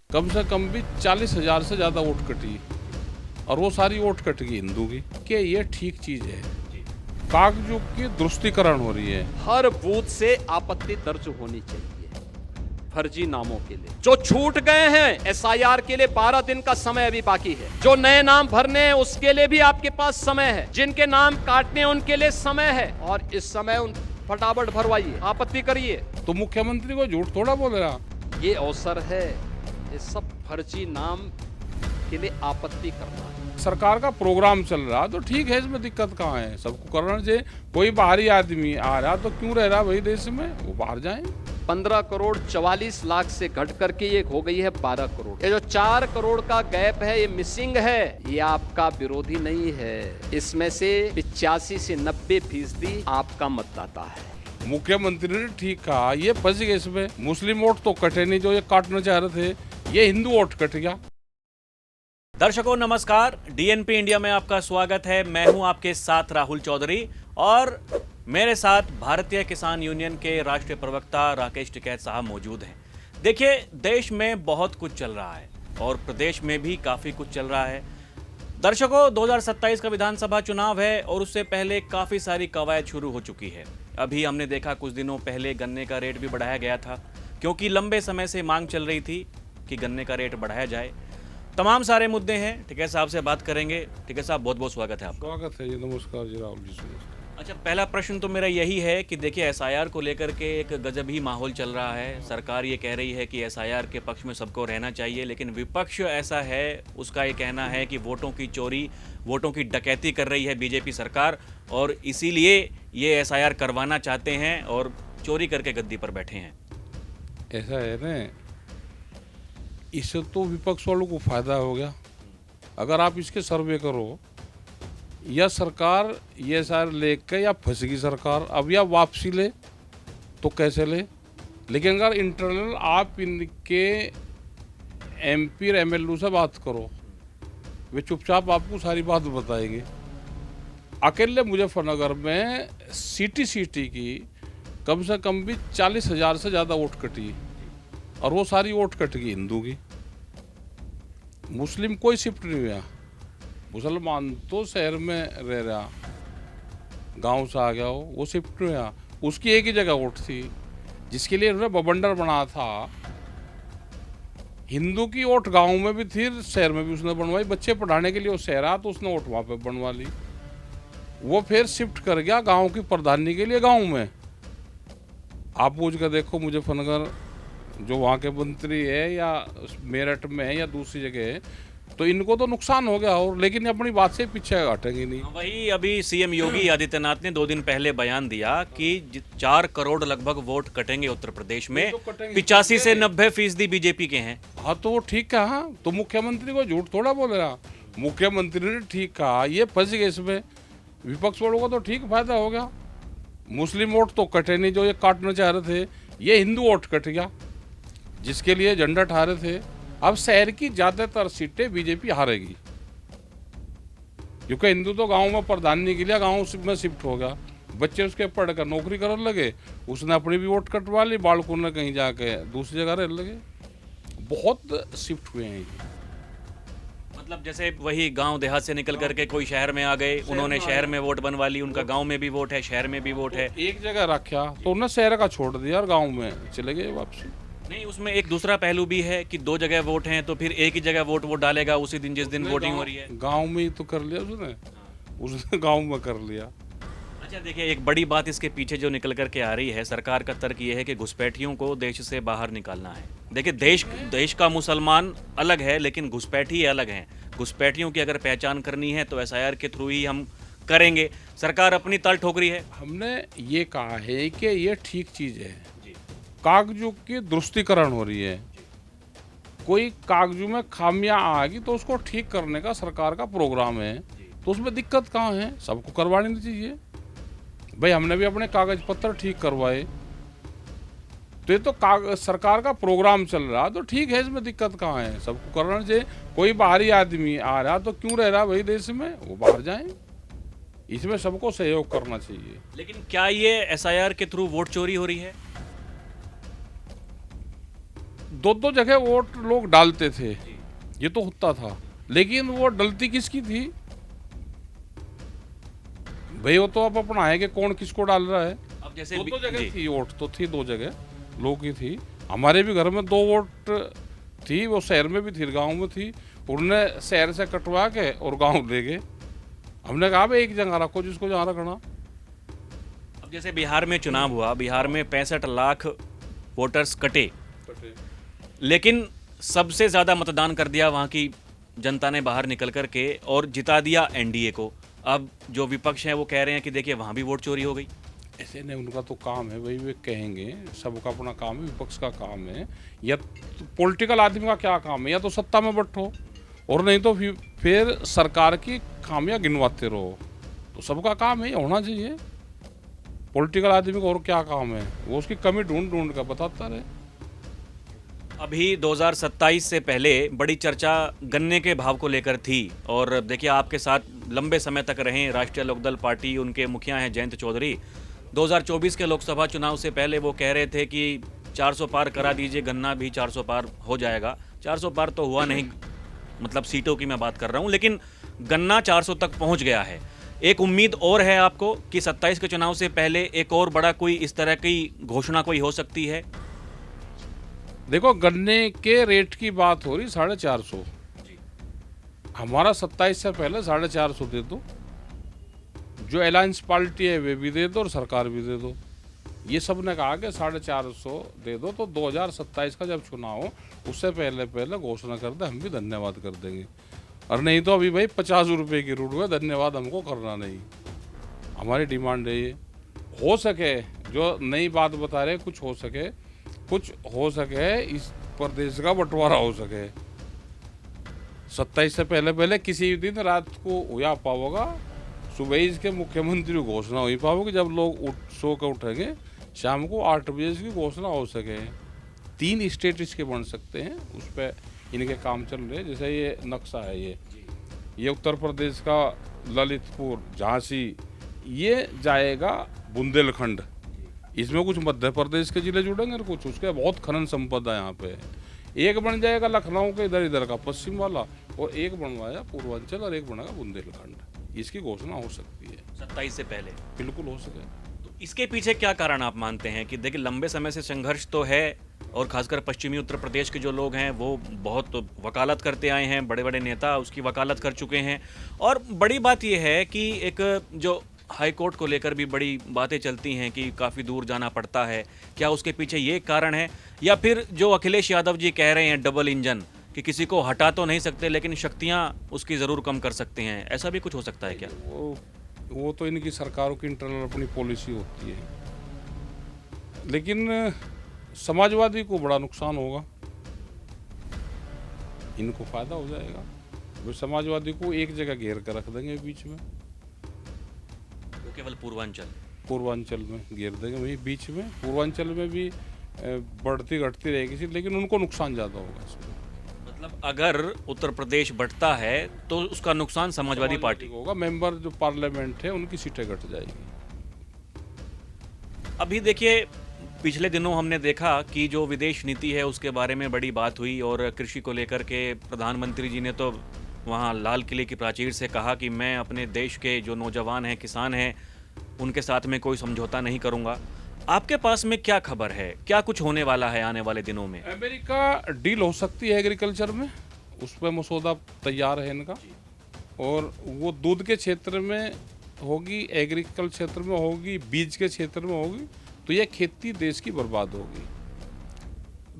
कम से कम भी 40,000 से ज़्यादा वोट कटी और वो सारी वोट कट गई हिंदू की। कि ये ठीक चीज़ है। कागजों की दुरुस्तीकरण हो रही है। हर बूथ से आपत्ति दर्ज होनी चाहिए फर्जी नामों के लिए। जो छूट गए हैं एसआईआर के लिए 12 दिन का समय अभी बाकी है। जो नए नाम भरने हैं उसके लिए भी आपके पास समय है। जिनके नाम काटने हैं उनके लिए समय है और इस समय उन फटाफट भरवाइए, आपत्ति करिए। तो मुख्यमंत्री को झूठ थोड़ा बोल रहा। ये अवसर है ये सब फर्जी नाम के लिए आपत्ति करना है। सरकार का प्रोग्राम चल रहा तो ठीक है, इसमें दिक्कत कहाँ है? सबको करना चाहिए। कोई बाहरी आदमी आ रहा तो क्यों रह रहा भाई देश में, वो बाहर जाए। 15 करोड़ 44 लाख से घट करके ये हो गई है 12 करोड़। ये जो 4 करोड़ का गैप है ये मिसिंग है। ये आपका विरोधी नहीं है। इसमें से 85 से 90% आपका मतदाता है। मुख्यमंत्री ने ठीक कहा, ये फंस गए इसमें। मुस्लिम वोट तो कटे नहीं जो ये काटना चाह रहे थे, ये हिंदू वोट कट गया। दर्शकों नमस्कार, डीएनपी इंडिया में आपका स्वागत है। मैं हूं आपके साथ राहुल चौधरी और मेरे साथ भारतीय किसान यूनियन के राष्ट्रीय प्रवक्ता राकेश टिकैत साहब मौजूद हैं। देखिए, देश में बहुत कुछ चल रहा है और प्रदेश में भी काफ़ी कुछ चल रहा है। दर्शकों, 2027 का विधानसभा चुनाव है और उससे पहले काफ़ी सारी कवायद शुरू हो चुकी है। अभी हमने देखा कुछ दिनों पहले गन्ने का रेट भी बढ़ाया गया था, क्योंकि लंबे समय से मांग चल रही थी कि गन्ने का रेट बढ़ाया जाए। तमाम सारे मुद्दे हैं। टिकैत साहब से बात करेंगे। टिकैत साहब, बहुत बहुत स्वागत है आपका। स्वागत है जी, नमस्कार जी राहुल जी। अच्छा, पहला प्रश्न तो मेरा यही है कि देखिए, एसआईआर को लेकर के एक गजब ही माहौल चल रहा है। सरकार ये कह रही है कि एसआईआर के पक्ष में सबको रहना चाहिए, लेकिन विपक्ष ऐसा है, उसका ये कहना है कि वोटों की चोरी, वोटों की डकैती कर रही है बीजेपी सरकार और इसीलिए ये एसआईआर करवाना चाहते हैं और चोरी करके गद्दी पर बैठे हैं। ऐसा है ना, इससे तो विपक्ष वालों को फायदा हो गया। अगर आप इसके सर्वे करो, या सरकार ये सारे लेके या फंसेगी सरकार, अब या वापसी ले तो कैसे ले। लेकिन अगर इंटरनल आप इनके एमपी और एमएलए से बात करो, वे चुपचाप आपको सारी बात बताएंगे। अकेले मुजफ्फरनगर में सिटी की कम से कम भी 40,000 से ज़्यादा वोट कटी और वो सारी वोट कट गई हिंदू की। मुस्लिम कोई शिफ्ट नहीं हुआ। मुसलमान तो शहर में रह रहा, गांव से आ गया हो, वो शिफ्ट नहीं हुआ। उसकी एक ही जगह वोट थी जिसके लिए उन्होंने बवंडर बनाया था। हिंदू की वोट गांव में भी थी, शहर में भी उसने बनवाई। बच्चे पढ़ाने के लिए वो शहर आया तो उसने वोट वहाँ पे बनवा ली। वो फिर शिफ्ट कर गया गांव की प्रधानी के लिए गांव में। आप पूछ कर देखो, मुजफ्फरनगर जो वहाँ के मंत्री है या मेरठ में है या दूसरी जगह है, तो इनको तो नुकसान हो गया। और लेकिन अपनी बात से पीछे हटेंगे नहीं। वही अभी सीएम योगी आदित्यनाथ ने 2 दिन पहले बयान दिया कि 4 करोड़ लगभग वोट कटेंगे उत्तर प्रदेश में, 85 से 90% बीजेपी के हैं। हाँ, तो वो ठीक कहा। तो मुख्यमंत्री को झूठ थोड़ा बोल रहा। मुख्यमंत्री ने ठीक कहा, ये फंस गए इसमें। विपक्ष वालों को तो ठीक फायदा हो गया। मुस्लिम वोट तो कटे नहीं जो ये काटना चाह रहे थे, ये हिंदू वोट कट गया जिसके लिए झंडा ठा रहे थे। अब शहर की ज्यादातर सीटें बीजेपी हारेगी, क्योंकि हिंदू तो गांव में प्रधानी के लिए गांव में शिफ्ट हो गया। बच्चे उसके पढ़कर नौकरी करने लगे, उसने अपनी भी वोट कटवा ली, बालकों ने कहीं जाके दूसरी जगह रहने लगे। बहुत शिफ्ट हुए हैं। मतलब जैसे वही गांव देहात से निकल करके कोई शहर में आ गए, उन्होंने शहर में वोट बनवा ली, उनका गांव में भी वोट है, शहर में भी वोट है। एक जगह रखा तो उन्होंने शहर का छोड़ दिया और गाँव में चले गए वापसी। नहीं, उसमें एक दूसरा पहलू भी है कि 2 जगह वोट हैं तो फिर एक ही जगह वोट वो डालेगा उसी दिन जिस दिन वोटिंग हो रही है। गांव में ही तो कर लिया उसने गांव में कर लिया। अच्छा, देखिए, एक बड़ी बात इसके पीछे जो निकल करके आ रही है, सरकार का तर्क ये है कि घुसपैठियों को देश से बाहर निकालना है। देखिए, देश का मुसलमान अलग है, लेकिन घुसपैठी अलग हैं। घुसपैठियों की अगर पहचान करनी है तो एसआईआर के थ्रू ही हम करेंगे। सरकार अपनी ताल ठोक रही है। हमने ये कहा है कि ये ठीक चीज़ है। कागजों की दुरुस्तीकरण हो रही है। कोई कागजों में खामियां आएगी तो उसको ठीक करने का सरकार का प्रोग्राम है, तो उसमें दिक्कत कहाँ है? सबको करवानी चाहिए भाई। हमने भी अपने कागज पत्र ठीक करवाए, तो ये तो सरकार का प्रोग्राम चल रहा, तो ठीक है, इसमें दिक्कत कहाँ है? सबको करना चाहिए। कोई बाहरी आदमी आ रहा तो क्यों रह रहा भाई देश में, वो बाहर जाए। इसमें सबको सहयोग करना चाहिए। लेकिन क्या ये एसआईआर के थ्रू वोट चोरी हो रही है? दो दो जगह वोट लोग डालते थे, ये तो होता था, लेकिन वो डलती किसकी थी भाई? वो तो अब अपना है कि कौन किसको डाल रहा है। अब जैसे दो जगह थी वोट, तो थी दो जगह लोगों की थी। हमारे भी घर में 2 वोट थी, वो शहर में भी थी, गांव में थी। उन्होंने शहर से कटवा के और गांव ले गए। हमने कहा भाई एक जगह रखो जिसको जहाँ रखना। अब जैसे बिहार में चुनाव हुआ, बिहार में 65 लाख वोटर्स कटे, लेकिन सबसे ज़्यादा मतदान कर दिया वहाँ की जनता ने बाहर निकल कर के और जिता दिया एनडीए को। अब जो विपक्ष है वो कह रहे हैं कि देखिए वहाँ भी वोट चोरी हो गई। ऐसे नहीं, उनका तो काम है भाई, वे कहेंगे, सबका अपना काम है, विपक्ष का काम है। या पॉलिटिकल आदमी का क्या काम है? या तो सत्ता में बैठो, और नहीं तो फिर सरकार की खामियां गिनवाते रहो। तो सबका काम है, होना चाहिए। पॉलिटिकल आदमी को और क्या काम है? वो उसकी कमी ढूंढ ढूंढ कर बताता रहे। अभी 2027 से पहले बड़ी चर्चा गन्ने के भाव को लेकर थी, और देखिए आपके साथ लंबे समय तक रहे राष्ट्रीय लोकदल पार्टी, उनके मुखिया हैं जयंत चौधरी। 2024 के लोकसभा चुनाव से पहले वो कह रहे थे कि 400 पार करा दीजिए, गन्ना भी 400 पार हो जाएगा। 400 पार तो हुआ नहीं, मतलब सीटों की मैं बात कर रहा हूँ, लेकिन गन्ना 400 तक पहुँच गया है। एक उम्मीद और है आपको कि 27 के चुनाव से पहले एक और बड़ा कोई इस तरह की घोषणा कोई हो सकती है? देखो, गन्ने के रेट की बात हो रही 450। हमारा 27 से पहले 450 दे दो, जो अलायंस पार्टी है वे भी दे दो और सरकार भी दे दो। ये सब ने कहा कि 450 दे दो, तो 2027 का जब चुनाव हो उससे पहले पहले घोषणा कर दे, हम भी धन्यवाद कर देंगे। और नहीं तो अभी भाई 50 रुपये की रूट हुआ, धन्यवाद हमको करना नहीं। हमारी डिमांड है ये, हो सके जो नई बात बता रहे, कुछ हो सके इस प्रदेश का बंटवारा हो सके। 27 से पहले पहले किसी दिन रात को हुआ पाओगा, सुबह इसके मुख्यमंत्री की घोषणा हो पाओगी, जब लोग सो के उठेंगे शाम को 8 बजे की घोषणा हो सके। 3 स्टेट इसके बन सकते हैं, उस पर इनके काम चल रहे हैं। जैसे ये नक्शा है, ये उत्तर प्रदेश का ललितपुर, झांसी, ये जाएगा बुंदेलखंड। इसमें कुछ मध्य प्रदेश के जिले जुड़ेंगे और कुछ उसके, बहुत खनन संपदा यहाँ पे। एक बन जाएगा लखनऊ के इधर का पश्चिम वाला, और एक बनवाया पूर्वांचल, और एक बनेगा बुंदेलखंड। इसकी घोषणा हो सकती है 27 से पहले, बिल्कुल हो सके। तो इसके पीछे क्या कारण आप मानते हैं? कि देखिए लंबे समय से संघर्ष तो है, और खासकर पश्चिमी उत्तर प्रदेश के जो लोग हैं वो बहुत वकालत करते आए हैं, बड़े बड़े नेता उसकी वकालत कर चुके हैं। और बड़ी बात यह है कि एक जो हाई कोर्ट को लेकर भी बड़ी बातें चलती हैं कि काफ़ी दूर जाना पड़ता है। क्या उसके पीछे ये कारण है, या फिर जो अखिलेश यादव जी कह रहे हैं डबल इंजन, कि किसी को हटा तो नहीं सकते लेकिन शक्तियां उसकी ज़रूर कम कर सकते हैं? ऐसा भी कुछ हो सकता है क्या? वो तो इनकी सरकारों की इंटरनल अपनी पॉलिसी होती है, लेकिन समाजवादी को बड़ा नुकसान होगा, इनको फायदा हो जाएगा। वो समाजवादी को एक जगह घेर कर रख देंगे बीच में, वो केवल पूर्वांचल में घेर देंगे, वही बीच में। पूर्वांचल में भी बढ़ती घटती रहेगी, लेकिन उनको नुकसान ज़्यादा होगा इसमें। मतलब अगर उत्तर प्रदेश बढ़ता है तो उसका नुकसान समाजवादी पार्टी को होगा। मेंबर जो पार्लियामेंट है उनकी सीटें घट जाएगी। अभी देखिए पिछले दिनों हमने देखा कि जो विदेश नीति है उसके बारे में बड़ी बात हुई, और कृषि को लेकर के प्रधानमंत्री जी ने तो वहाँ लाल किले की प्राचीर से कहा कि मैं अपने देश के जो नौजवान हैं, किसान हैं, उनके साथ में कोई समझौता नहीं करूँगा। आपके पास में क्या खबर है, क्या कुछ होने वाला है आने वाले दिनों में? अमेरिका डील हो सकती है एग्रीकल्चर में, उस पर मसौदा तैयार है इनका, और वो दूध के क्षेत्र में होगी, एग्रीकल्चर क्षेत्र में होगी, बीज के क्षेत्र में होगी, तो यह खेती देश की बर्बाद होगी।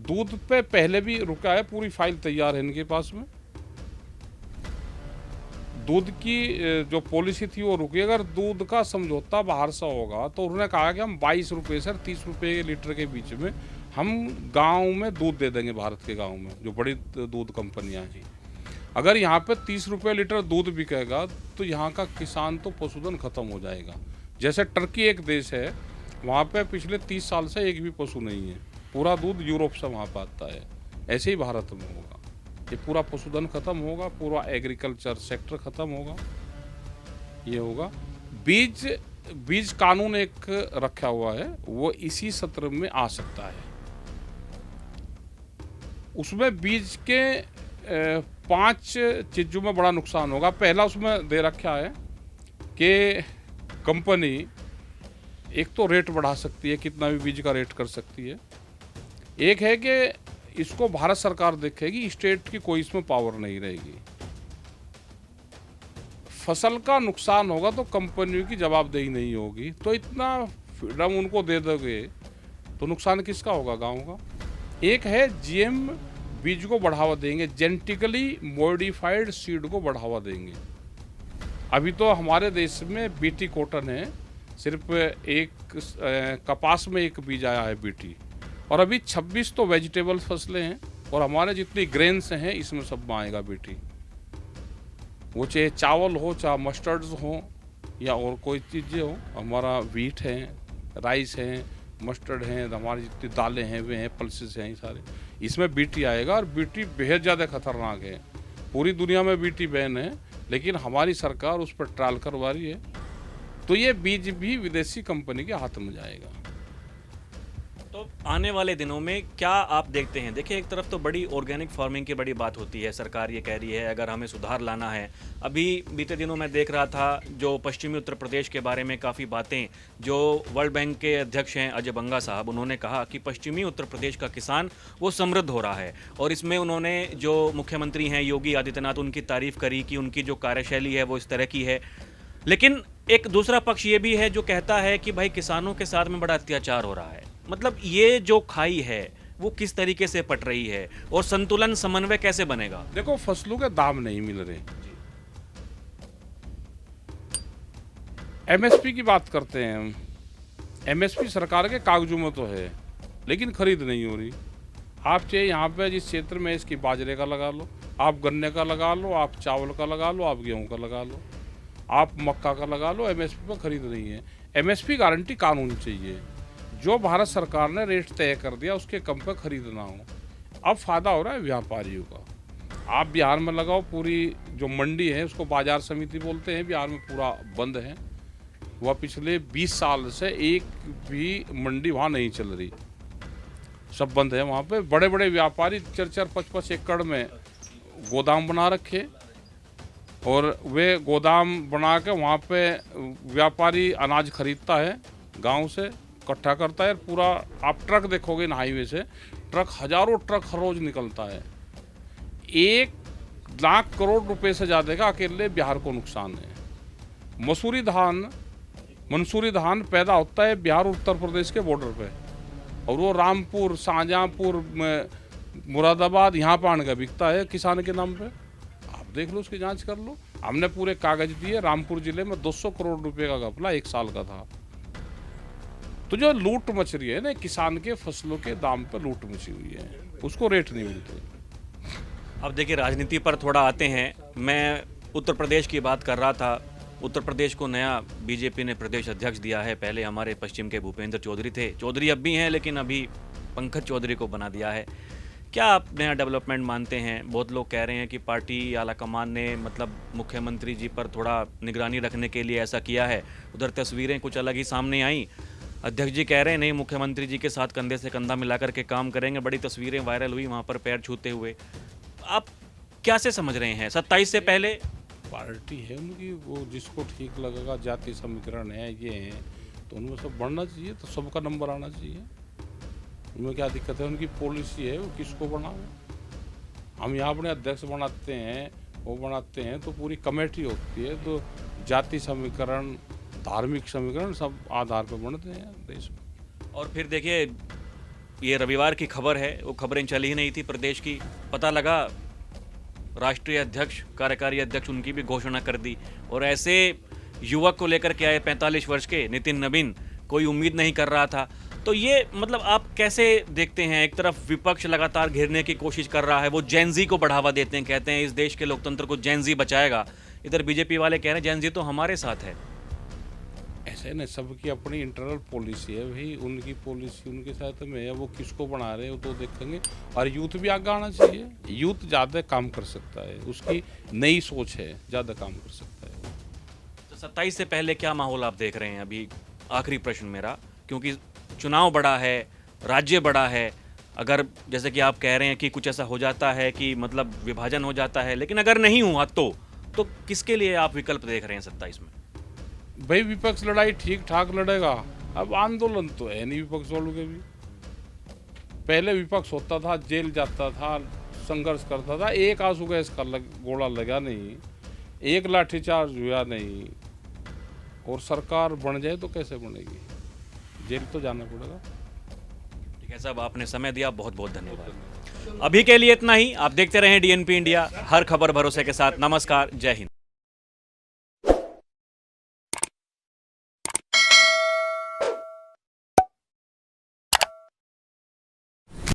दूध पे पहले भी रुका है, पूरी फाइल तैयार है इनके पास में। दूध की जो पॉलिसी थी वो रुकी। अगर दूध का समझौता बाहर से होगा तो उन्होंने कहा कि हम 22 रुपये से 30 रुपये लीटर के बीच में हम गांव में दूध दे देंगे, भारत के गांव में जो बड़ी दूध कंपनियां हैं। अगर यहाँ पे 30 रुपये लीटर दूध बिकेगा तो यहाँ का किसान तो पशुधन खत्म हो जाएगा। जैसे टर्की एक देश है, वहाँ पे पिछले 30 साल से एक भी पशु नहीं है, पूरा दूध यूरोप से वहाँ पर आता है। ऐसे ही भारत में होगा, ये पूरा पशुधन खत्म होगा, पूरा एग्रीकल्चर सेक्टर खत्म होगा, ये होगा। बीज कानून एक रखा हुआ है, वो इसी सत्र में आ सकता है। उसमें बीज के 5 चीज़ों में बड़ा नुकसान होगा। पहला उसमें दे रखा है कि कंपनी एक तो रेट बढ़ा सकती है, कितना भी बीज का रेट कर सकती है। एक है कि इसको भारत सरकार देखेगी, स्टेट की कोई इसमें पावर नहीं रहेगी। फसल का नुकसान होगा तो कंपनियों की जवाबदेही नहीं होगी। तो इतना फ्रीडम उनको दे दोगे तो नुकसान किसका होगा? गाँव का। एक है जीएम बीज को बढ़ावा देंगे, जेनेटिकली मॉडिफाइड सीड को बढ़ावा देंगे। अभी तो हमारे देश में बीटी कॉटन है, सिर्फ एक कपास में एक बीज आया है बीटी, और अभी 26 तो वेजिटेबल फसलें हैं, और हमारे जितनी ग्रेन्स हैं इसमें सब में आएगा बीटी। वो चाहे चावल हो, चाहे मस्टर्ड्स हो, या और कोई चीज़ें हो। हमारा वीट है, राइस है, मस्टर्ड हैं, हमारी जितनी दालें हैं वे हैं, पल्सेस हैं, ये सारे इसमें बीटी आएगा। और बीटी बेहद ज़्यादा खतरनाक है। पूरी दुनिया में बीटी बैन है, लेकिन हमारी सरकार उस पर ट्रायल करवा रही है। तो ये बीज भी विदेशी कंपनी के हाथ में जाएगा। तो आने वाले दिनों में क्या आप देखते हैं? देखिए, एक तरफ तो बड़ी ऑर्गेनिक फार्मिंग की बड़ी बात होती है, सरकार ये कह रही है अगर हमें सुधार लाना है। अभी बीते दिनों में देख रहा था जो पश्चिमी उत्तर प्रदेश के बारे में काफ़ी बातें, जो वर्ल्ड बैंक के अध्यक्ष हैं अजय बंगा साहब, उन्होंने कहा कि पश्चिमी उत्तर प्रदेश का किसान वो समृद्ध हो रहा है। और इसमें उन्होंने जो मुख्यमंत्री हैं योगी आदित्यनाथ, उनकी तारीफ करी कि उनकी जो कार्यशैली है वो इस तरह की है। लेकिन एक दूसरा पक्ष ये भी है जो कहता है कि भाई किसानों के साथ में बड़ा अत्याचार हो रहा है। मतलब ये जो खाई है वो किस तरीके से पट रही है और संतुलन समन्वय कैसे बनेगा? देखो, फसलों के दाम नहीं मिल रहे। एमएसपी की बात करते हैं हम। एमएसपी सरकार के कागजों में तो है, लेकिन खरीद नहीं हो रही। आप चाहे यहाँ पे जिस क्षेत्र में इसकी बाजरे का लगा लो, आप गन्ने का लगा लो, आप चावल का लगा लो, आप गेहूं का लगा लो, आप मक्का का लगा लो, एमएसपी पर खरीद नहीं है। एमएसपी गारंटी कानून चाहिए। जो भारत सरकार ने रेट तय कर दिया उसके कम पर खरीदना हो। अब फायदा हो रहा है व्यापारियों का। आप बिहार में लगाओ, पूरी जो मंडी है उसको बाजार समिति बोलते हैं, बिहार में पूरा बंद है। वह पिछले 20 साल से एक भी मंडी वहाँ नहीं चल रही, सब बंद है। वहाँ पे बड़े बड़े व्यापारी 4-4, 5-5 एकड़ में गोदाम बना रखे, और वे गोदाम बना के वहाँ पे व्यापारी अनाज खरीदता है, गांव से इकट्ठा करता है। पूरा आप ट्रक देखोगे ना, हाईवे से ट्रक, हजारों ट्रक हर रोज निकलता है। 1 लाख करोड़ रुपए से ज़्यादा का अकेले बिहार को नुकसान है। मंसूरी धान पैदा होता है बिहार उत्तर प्रदेश के बॉर्डर पे, और वो रामपुर, शाहजहाँपुर, मुरादाबाद यहाँ पे आने का बिकता है किसान के नाम पे। आप देख लो, उसकी जांच कर लो। हमने पूरे कागज दिए। रामपुर जिले में 200 करोड़ रुपए का घपला 1 साल का था। तो जो लूट मच रही है ना, किसान के फसलों के दाम पर लूट मची हुई है, उसको रेट नहीं मिलते। अब देखिए, राजनीति पर थोड़ा आते हैं। मैं उत्तर प्रदेश की बात कर रहा था। उत्तर प्रदेश को नया बीजेपी ने प्रदेश अध्यक्ष दिया है। पहले हमारे पश्चिम के भूपेंद्र चौधरी थे, चौधरी अब भी हैं, लेकिन अभी पंकज चौधरी को बना दिया है। क्या आप नया डेवलपमेंट मानते हैं? बहुत लोग कह रहे हैं कि पार्टी आला कमान ने मतलब मुख्यमंत्री जी पर थोड़ा निगरानी रखने के लिए ऐसा किया है। उधर तस्वीरें कुछ अलग ही सामने आई। अध्यक्ष जी कह रहे हैं नहीं, मुख्यमंत्री जी के साथ कंधे से कंधा मिलाकर के काम करेंगे। बड़ी तस्वीरें वायरल हुई वहाँ पर पैर छूते हुए। आप क्या से समझ रहे हैं? 27 से पहले पार्टी है उनकी, वो जिसको ठीक लगेगा, जाति समीकरण है, ये है, तो उनमें सब बढ़ना चाहिए, तो सबका नंबर आना चाहिए। उनमें क्या दिक्कत है? उनकी पॉलिसी है, वो किसको बनावे। हम यहाँ अपने अध्यक्ष बनाते हैं, वो बनाते हैं, तो पूरी कमेटी होती है, तो जाति समीकरण, धार्मिक समीकरण सब आधार पर बनते हैं देश में। और फिर देखिए, ये रविवार की खबर है, वो खबरें चली ही नहीं थी प्रदेश की। पता लगा राष्ट्रीय अध्यक्ष, कार्यकारी अध्यक्ष, उनकी भी घोषणा कर दी। और ऐसे युवक को लेकर के आए 45 वर्ष के नितिन नवीन, कोई उम्मीद नहीं कर रहा था। तो ये मतलब आप कैसे देखते हैं? एक तरफ विपक्ष लगातार घेरने की कोशिश कर रहा है, वो जैनजी को बढ़ावा देते हैं, कहते हैं इस देश के लोकतंत्र को जैनजी बचाएगा। इधर बीजेपी वाले कह रहे हैं जैनजी तो हमारे साथ है। ऐसे न, सबकी अपनी इंटरनल पॉलिसी है भाई, उनकी पॉलिसी उनके साथ में है, वो किसको बना रहे हो तो देखेंगे। और यूथ भी आगे आना चाहिए। यूथ ज़्यादा काम कर सकता है, उसकी नई सोच है, ज़्यादा काम कर सकता है। तो 27 से पहले क्या माहौल आप देख रहे हैं? अभी आखिरी प्रश्न मेरा, क्योंकि चुनाव बड़ा है, राज्य बड़ा है, अगर जैसे कि आप कह रहे हैं कि कुछ ऐसा हो जाता है कि मतलब विभाजन हो जाता है, लेकिन अगर नहीं हुआ तो किसके लिए आप विकल्प देख रहे हैं 27 में? भाई विपक्ष लड़ाई ठीक ठाक लड़ेगा। अब आंदोलन तो है नहीं विपक्ष वालों के भी। पहले विपक्ष होता था, जेल जाता था, संघर्ष करता था, एक आंसू गैस का गोला लगा नहीं, एक लाठीचार्ज हुआ नहीं, और सरकार बन जाए तो कैसे बनेगी? जेल तो जाना पड़ेगा। ठीक है साहब, आपने समय दिया, बहुत बहुत धन्यवाद। अभी के लिए इतना ही। आप देखते रहें डीएनपी इंडिया, हर खबर भरोसे के साथ। नमस्कार, जय हिंद।